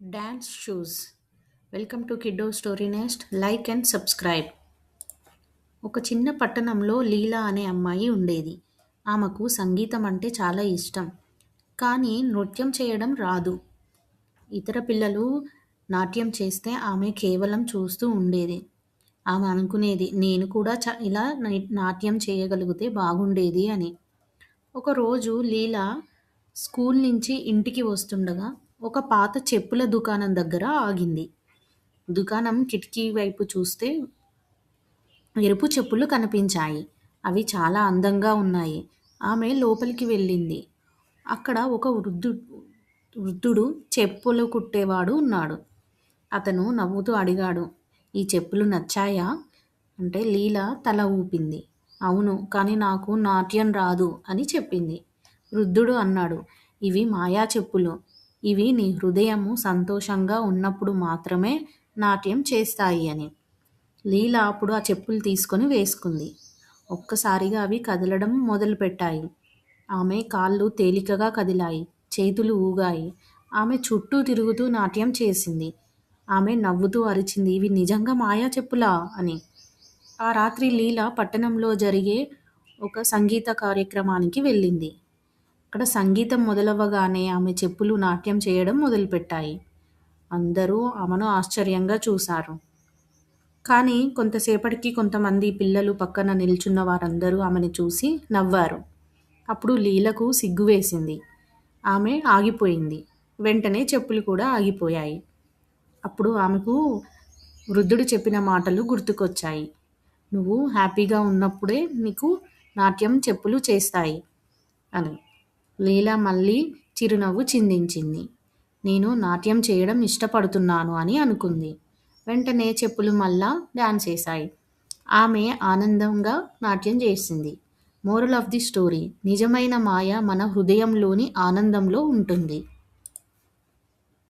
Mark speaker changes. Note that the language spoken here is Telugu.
Speaker 1: Dance shoes. Welcome to Kiddo Story Nest. Like and subscribe. ఒక చిన్న పట్టణంలో లీలా అనే అమ్మాయి ఉండేది. ఆమెకు సంగీతం అంటే చాలా ఇష్టం. కానీ నృత్యం చేయడం రాదు. ఇతర పిల్లలు నాట్యం చేస్తే ఆమె కేవలం చూస్తూ ఉండేది. ఆమె అనుకునేది నేను కూడా ఇలా నాట్యం చేయగలిగితే బాగుండేది అని. ఒకరోజు లీలా స్కూల్ నుంచి ఇంటికి వస్తుండగా ఒక పాత చెప్పుల దుకాణం దగ్గర ఆగింది. దుకాణం కిటికీ వైపు చూస్తే ఎరుపు చెప్పులు కనిపించాయి. అవి చాలా అందంగా ఉన్నాయి. ఆమె లోపలికి వెళ్ళింది. అక్కడ ఒక వృద్ధుడు చెప్పులు కుట్టేవాడు ఉన్నాడు. అతను నవ్వుతూ అడిగాడు, ఈ చెప్పులు నచ్చాయా? అంటే లీల తల ఊపింది. అవును, కానీ నాకు నాట్యం రాదు అని చెప్పింది. వృద్ధుడు అన్నాడు, ఇవి మాయా చెప్పులు. ఇవి నీ హృదయము సంతోషంగా ఉన్నప్పుడు మాత్రమే నాట్యం చేస్తాయి అని. లీల అప్పుడు ఆ చెప్పులు తీసుకొని వేసుకుంది. ఒక్కసారిగా అవి కదలడం మొదలుపెట్టాయి. ఆమె కాళ్ళు తేలికగా కదిలాయి, చేతులు ఊగాయి. ఆమె చుట్టూ తిరుగుతూ నాట్యం చేసింది. ఆమె నవ్వుతూ అరిచింది, ఇవి నిజంగా మాయా చెప్పులా అని. ఆ రాత్రి లీల పట్టణంలో జరిగే ఒక సంగీత కార్యక్రమానికి వెళ్ళింది. అక్కడ సంగీతం మొదలవ్వగానే ఆమె చెప్పులు నాట్యం చేయడం మొదలుపెట్టాయి. అందరూ ఆమెను ఆశ్చర్యంగా చూశారు. కానీ కొంతసేపటికి కొంతమంది పిల్లలు పక్కన నిల్చున్న వారందరూ ఆమెను చూసి నవ్వారు. అప్పుడు లీలకు సిగ్గు వేసింది. ఆమె ఆగిపోయింది. వెంటనే చెప్పులు కూడా ఆగిపోయాయి. అప్పుడు ఆమెకు వృద్ధుడు చెప్పిన మాటలు గుర్తుకొచ్చాయి. నువ్వు హ్యాపీగా ఉన్నప్పుడే నీకు నాట్యం చెప్పులు చేస్తాయి అని. లీల మళ్ళీ చిరునవ్వు చిందించింది. నేను నాట్యం చేయడం ఇష్టపడుతున్నాను అని అనుకుంది. వెంటనే చెప్పులు మళ్ళా డాన్స్ చేశాయి. ఆమె ఆనందంగా నాట్యం చేసింది. మోరల్ ఆఫ్ ది స్టోరీ, నిజమైన మాయ మన హృదయంలోని ఆనందంలో ఉంటుంది.